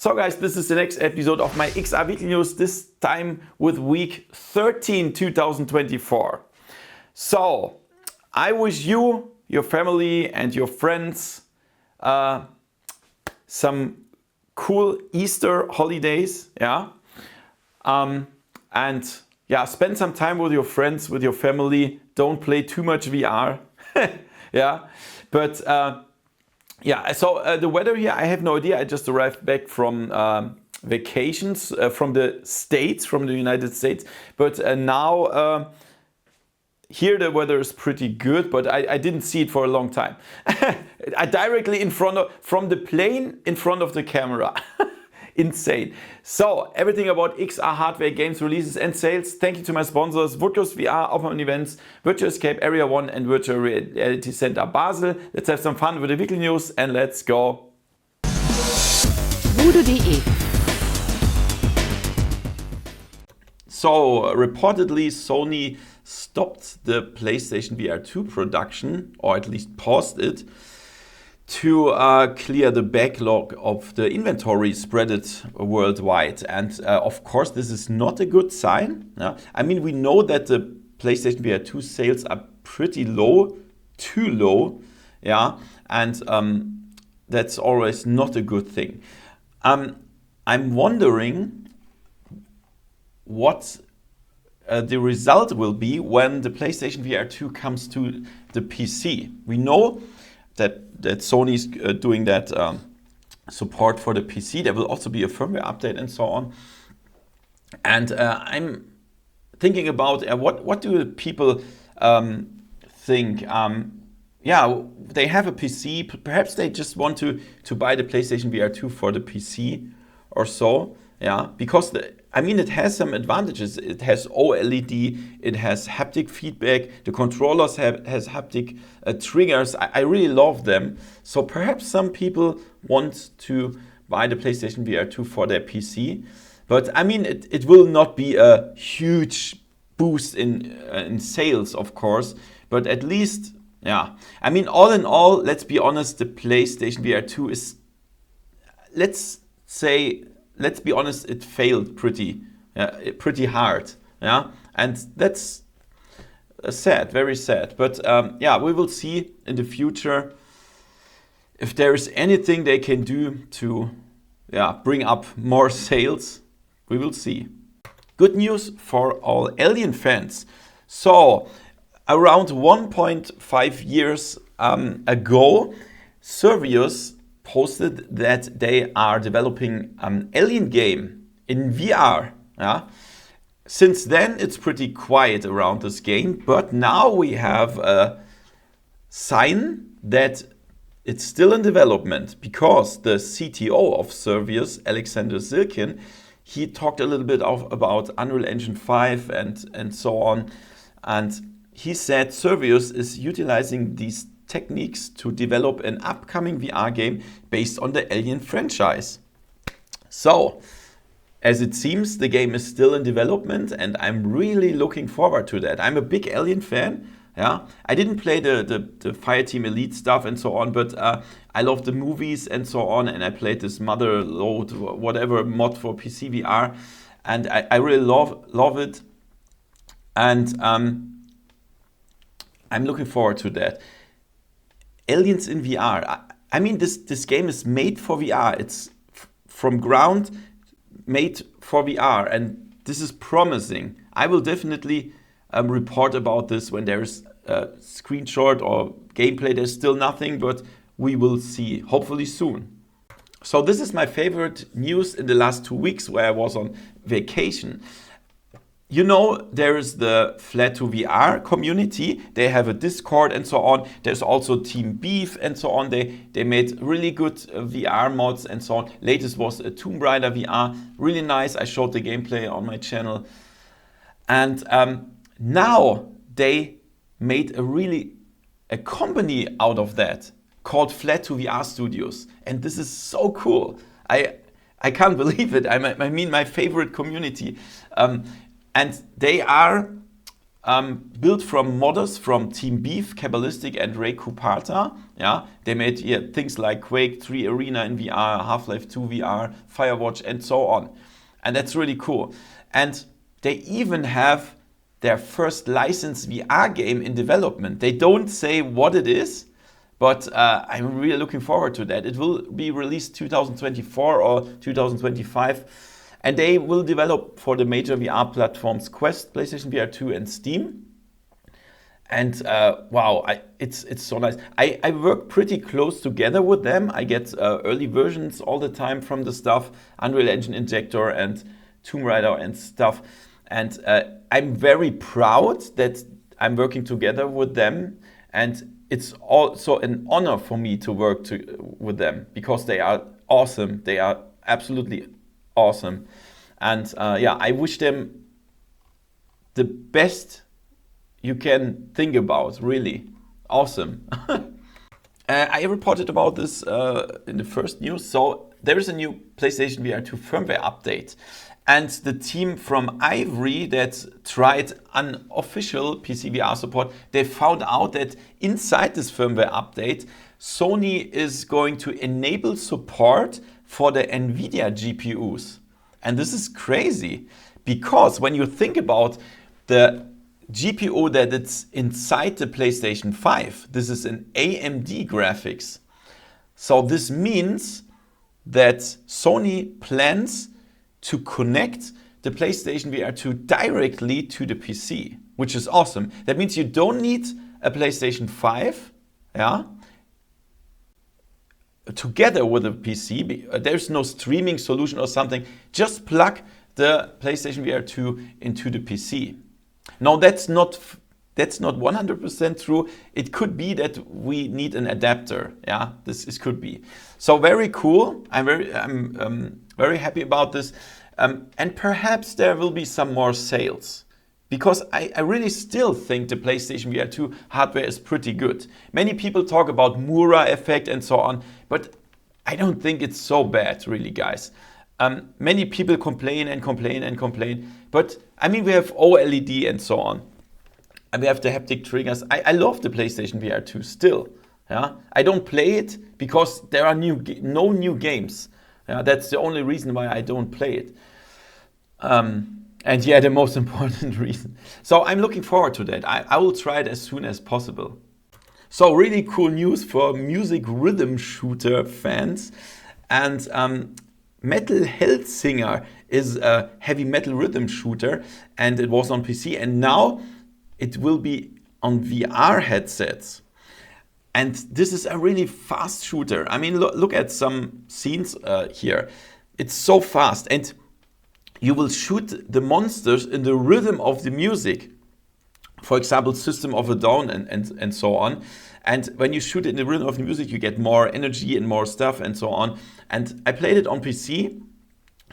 So guys, this is the next episode of my XR Weekly News, this time with week 13, 2024. So, I wish you, your family and your friends some cool Easter holidays, yeah? And yeah, spend some time with your friends, with your family. Don't play too much VR, yeah? But yeah, so the weather here, I have no idea. I just arrived back from vacations from the States, from the United States. But now here the weather is pretty good, but I didn't see it for a long time. I directly from the plane in front of the camera. Insane. So everything about XR hardware, games, releases and sales. Thank you to my sponsors, Woodghost VR, Open Events, Virtual Escape Area 1 and Virtual Reality Center Basel. Let's have some fun with the weekly news and let's go. VoodooDE. So reportedly Sony stopped the PlayStation VR 2 production, or at least paused it, to clear the backlog of the inventory spread it worldwide. And of course, this is not a good sign. Yeah? I mean, we know that the PlayStation VR 2 sales are pretty low, too low, yeah, and that's always not a good thing. I'm wondering what the result will be when the PlayStation VR 2 comes to the PC. We know that Sony's doing that support for the PC. There will also be a firmware update and so on. And I'm thinking about what do people think? Yeah, they have a PC. Perhaps they just want to buy the PlayStation VR 2 for the PC or so. Yeah, because it has some advantages. It has OLED, it has haptic feedback, the controllers has haptic triggers. I really love them. So perhaps some people want to buy the PlayStation VR 2 for their PC. But I mean, it will not be a huge boost in sales, of course. But at least, yeah. I mean, all in all, let's be honest, the PlayStation VR 2 is, let's be honest, it failed pretty hard, yeah, and that's sad, very sad. But yeah, we will see in the future if there is anything they can do to, yeah, bring up more sales. We will see. Good news for all Alien fans. So around 1.5 years ago, Survios posted that they are developing an Alien game in VR. Yeah? Since then, it's pretty quiet around this game, but now we have a sign that it's still in development because the CTO of Survios, Alexander Zilkin, he talked a little bit about Unreal Engine 5 and so on, and he said Survios is utilizing these techniques to develop an upcoming VR game based on the Alien franchise. So, as it seems, the game is still in development and I'm really looking forward to that. I'm a big Alien fan. Yeah, I didn't play the Fireteam Elite stuff and so on, but I love the movies and so on, and I played this Motherload, whatever mod for PC VR, and I really love it. And I'm looking forward to that. Aliens in VR. I mean, this game is made for VR. It's from ground made for VR, and this is promising. I will definitely report about this when there's a screenshot or gameplay. There's still nothing, but we will see, hopefully soon. So this is my favorite news in the last 2 weeks where I was on vacation. You know, there is the Flat2VR community. They have a Discord and so on. There's also Team Beef and so on. They made really good VR mods and so on. Latest was a Tomb Raider VR. Really nice. I showed the gameplay on my channel. And now they made a company out of that called Flat2VR Studios. And this is so cool. I can't believe it. I mean, my favorite community. And they are built from modders from Team Beef, Cabalistic, and Ray Kupata. Yeah, they made things like Quake 3 Arena in VR, Half-Life 2 VR, Firewatch, and so on. And that's really cool. And they even have their first licensed VR game in development. They don't say what it is, but I'm really looking forward to that. It will be released 2024 or 2025. And they will develop for the major VR platforms Quest, PlayStation VR 2, and Steam. And wow, it's so nice. I work pretty close together with them. I get early versions all the time from the stuff, Unreal Engine Injector and Tomb Raider and stuff. And I'm very proud that I'm working together with them. And it's also an honor for me to work with them because they are awesome. They are absolutely awesome. And yeah, I wish them the best you can think about, really. Awesome. I reported about this in the first news. So there is a new PlayStation VR 2 firmware update. And the team from Ivory that tried unofficial PSVR support, they found out that inside this firmware update, Sony is going to enable support for the NVIDIA GPUs. And this is crazy because when you think about the GPU that it's inside the PlayStation 5, this is an AMD graphics. So this means that Sony plans to connect the PlayStation VR 2 directly to the PC, which is awesome. That means you don't need a PlayStation 5, yeah, together with a PC. There's no streaming solution or something. Just plug the PlayStation VR 2 into the PC. Now that's not 100% true. It could be that we need an adapter. Yeah, this could be. So very cool. I'm very happy about this. And perhaps there will be some more sales. Because I really still think the PlayStation VR 2 hardware is pretty good. Many people talk about Mura effect and so on, but I don't think it's so bad, really, guys. Many people complain and complain and complain, but I mean, we have OLED and so on. And we have the haptic triggers. I love the PlayStation VR 2 still. Yeah? I don't play it because there are no new games. Yeah? That's the only reason why I don't play it. And yeah, the most important reason. So I'm looking forward to that. I will try it as soon as possible. So really cool news for music rhythm shooter fans. And Metal Hellsinger is a heavy metal rhythm shooter, and it was on PC, and now it will be on VR headsets. And this is a really fast shooter. I mean, look at some scenes here. It's so fast, and you will shoot the monsters in the rhythm of the music. For example, System of a Down and so on. And when you shoot it in the rhythm of the music, you get more energy and more stuff and so on. And I played it on PC.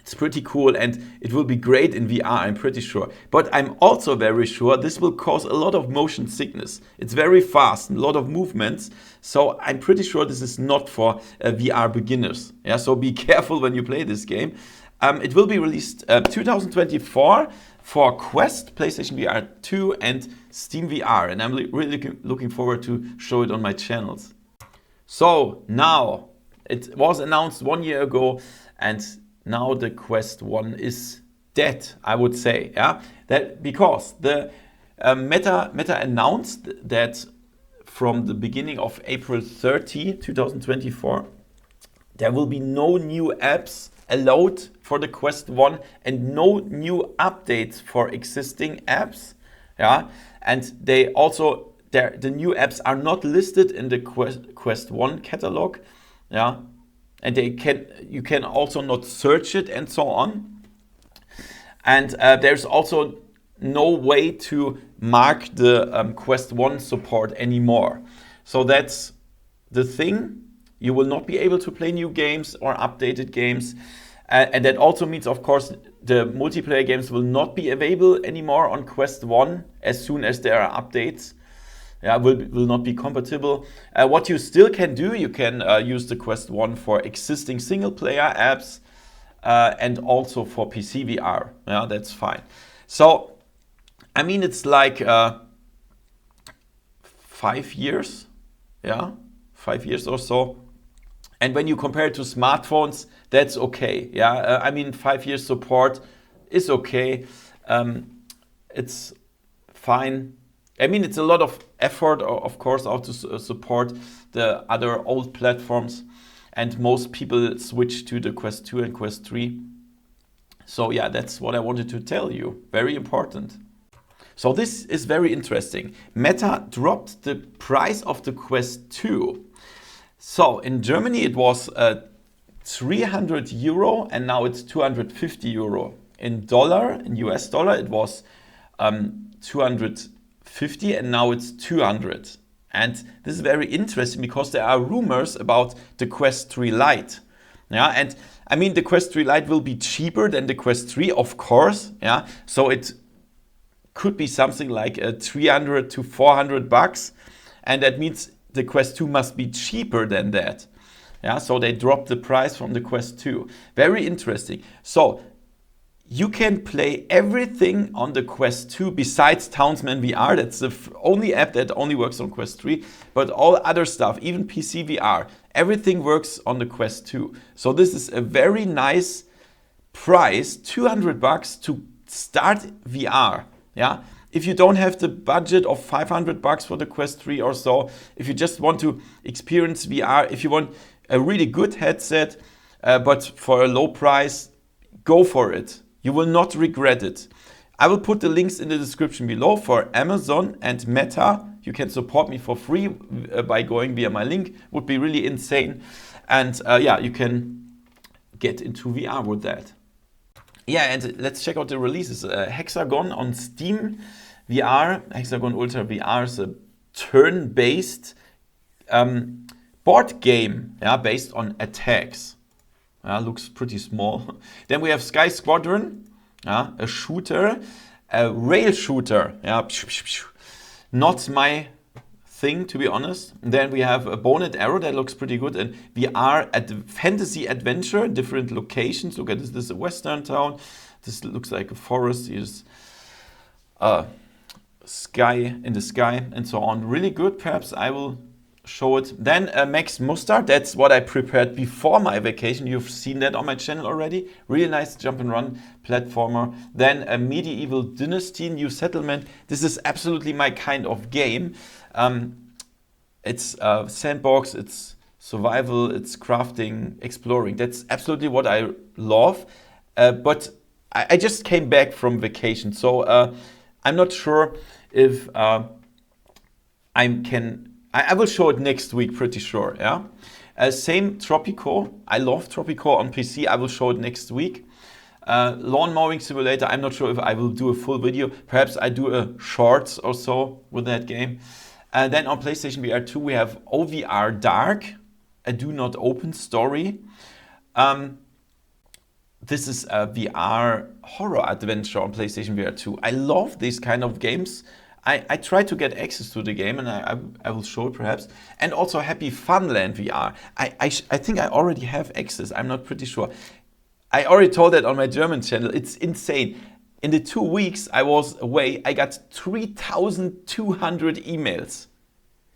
It's pretty cool and it will be great in VR, I'm pretty sure. But I'm also very sure this will cause a lot of motion sickness. It's very fast, a lot of movements. So I'm pretty sure this is not for VR beginners. Yeah, so be careful when you play this game. It will be released 2024 for Quest, PlayStation VR 2 and Steam VR. And I'm really looking forward to show it on my channels. So now, it was announced 1 year ago and now the Quest 1 is dead, I would say. Yeah, that because the Meta announced that from the beginning of April 30, 2024, there will be no new apps allowed for the Quest 1 and no new updates for existing apps. Yeah, and they also the new apps are not listed in the Quest 1 catalog. Yeah, and you can also not search it and so on. And there's also no way to mark the Quest 1 support anymore. So that's the thing. You will not be able to play new games or updated games. And that also means, of course, the multiplayer games will not be available anymore on Quest 1 as soon as there are updates. Yeah, will not be compatible. What you still can do, you can use the Quest 1 for existing single-player apps and also for PC VR. Yeah, that's fine. So I mean, it's like 5 years, yeah, 5 years or so. And when you compare it to smartphones, that's okay. Yeah, I mean, 5 years support is okay. It's fine. I mean, it's a lot of effort, of course, how to support the other old platforms. And most people switch to the Quest 2 and Quest 3. So yeah, that's what I wanted to tell you. Very important. So this is very interesting. Meta dropped the price of the Quest 2. So in Germany it was 300 euro and now it's 250 euro. In US dollar, it was 250 and now it's 200. And this is very interesting because there are rumors about the Quest 3 Lite. Yeah, and I mean the Quest 3 Lite will be cheaper than the Quest 3, of course. Yeah, so it could be something like 300 to 400 bucks, and that means the Quest 2 must be cheaper than that. Yeah, so they dropped the price from the Quest 2. Very interesting. So you can play everything on the Quest 2 besides Townsman VR. That's the only app that only works on Quest 3. But all other stuff, even PSVR, everything works on the Quest 2. So this is a very nice price, 200 bucks to start VR. Yeah. If you don't have the budget of 500 bucks for the Quest 3 or so, if you just want to experience VR, if you want a really good headset, but for a low price, go for it. You will not regret it. I will put the links in the description below for Amazon and Meta. You can support me for free by going via my link. Would be really insane. And yeah, you can get into VR with that. Yeah, and let's check out the releases. Hexagon on Steam VR. Hexagon Ultra VR is a turn-based board game, yeah, based on attacks. Looks pretty small. Then we have Sky Squadron, a shooter, a rail shooter. Yeah, not my thing, to be honest. And then we have a Bow and Arrow that looks pretty good, and VR at fantasy adventure, different locations. Look at this. This is a western town. This looks like a forest. Here's sky in the sky and so on. Really good. Perhaps I will show it. Then Max Muster, that's what I prepared before my vacation. You've seen that on my channel already. Really nice jump and run platformer. Then a Medieval Dynasty, New Settlement. This is absolutely my kind of game. It's sandbox, it's survival, it's crafting, exploring. That's absolutely what I love. But I just came back from vacation, so I'm not sure if I will show it next week, pretty sure. Yeah. Same Tropico. I love Tropico on PC. I will show it next week. Lawn mowing simulator. I'm not sure if I will do a full video. Perhaps I do a shorts or so with that game. Then on PlayStation VR 2 we have OVR Dark, a do not open story. This is a VR horror adventure on PlayStation VR 2. I love these kind of games. I try to get access to the game, and I will show it perhaps. And also Happy Funland VR. I think I already have access. I'm not pretty sure. I already told that on my German channel. It's insane. In the 2 weeks I was away, I got 3,200 emails.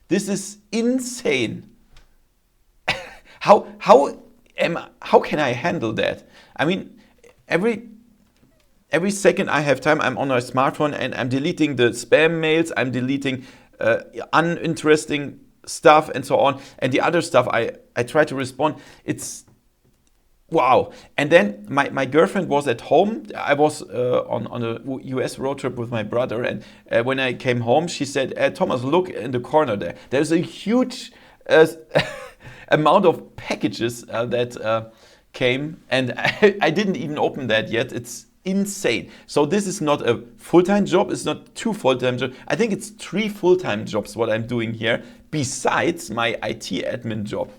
This is insane. How can I handle that? I mean, every second I have time, I'm on my smartphone and I'm deleting the spam mails, I'm deleting uninteresting stuff and so on. And the other stuff I try to respond. It's wow. And then my girlfriend was at home. I was on a US road trip with my brother. And when I came home, she said, Thomas, look in the corner there. There's a huge amount of packages that came. And I didn't even open that yet. It's insane. So this is not a full-time job. It's not 2 full-time jobs. I think it's 3 full-time jobs what I'm doing here besides my IT admin job.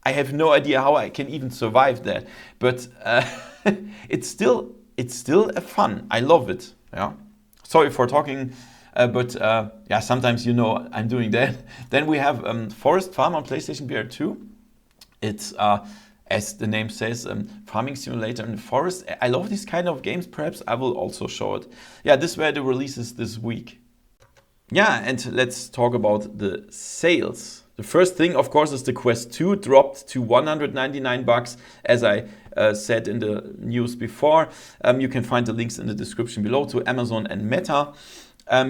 I have no idea how I can even survive that, but it's still a fun. I love it. Yeah. Sorry for talking, but yeah, sometimes I'm doing that. Then we have Forest Farm on PlayStation VR 2. It's as the name says, farming simulator in the forest. I love these kind of games. Perhaps I will also show it. Yeah, this were the releases this week. Yeah, and let's talk about the sales. The first thing, of course, is the Quest 2 dropped to $199, as I said in the news before. You can find the links in the description below to Amazon and Meta.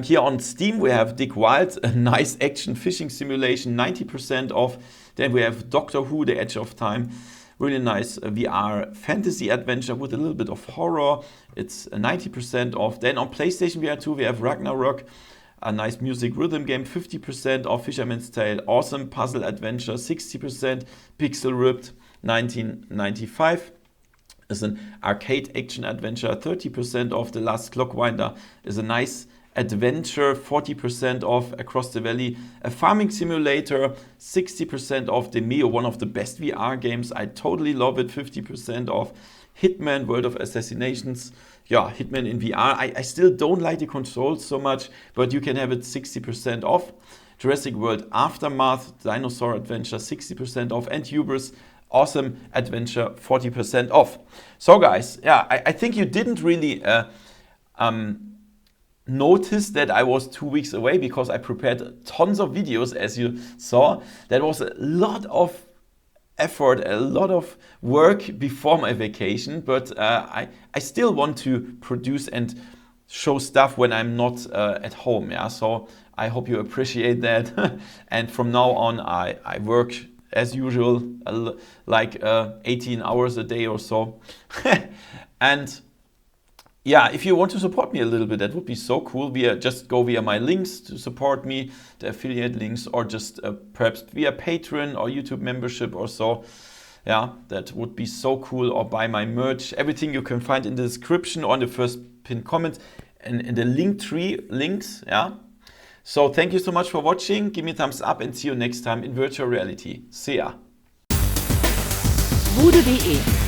Here on Steam, we have Dig Wild, a nice action fishing simulation, 90% off. Then we have Doctor Who, The Edge of Time. Really nice VR fantasy adventure with a little bit of horror. It's 90% off. Then on PlayStation VR 2, we have Ragnarok, a nice music rhythm game, 50% off. Fisherman's Tale, awesome puzzle adventure, 60%. Pixel Ripped, 1995. Is an arcade action adventure, 30% off. The Last Clockwinder is a nice adventure, 40% off. Across the Valley, a farming simulator, 60% off. Demeo, one of the best VR games. I totally love it, 50% off. Hitman, World of Assassinations. Yeah, Hitman in VR. I still don't like the controls so much, but you can have it 60% off. Jurassic World Aftermath, Dinosaur Adventure, 60% off. And Hubris, awesome adventure, 40% off. So guys, yeah, I think you didn't really notice that I was 2 weeks away because I prepared tons of videos, as you saw. That was a lot of effort, a lot of work before my vacation, but I still want to produce and show stuff when I'm not at home. Yeah, so I hope you appreciate that. And from now on, I work as usual, like 18 hours a day or so. And yeah, if you want to support me a little bit, that would be so cool. Just go via my links to support me, the affiliate links, or just perhaps via Patreon or YouTube membership or so. Yeah, that would be so cool. Or buy my merch. Everything you can find in the description or in the first pinned comment and in the link tree links. Yeah. So thank you so much for watching. Give me a thumbs up and see you next time in virtual reality. See ya. VoodooDE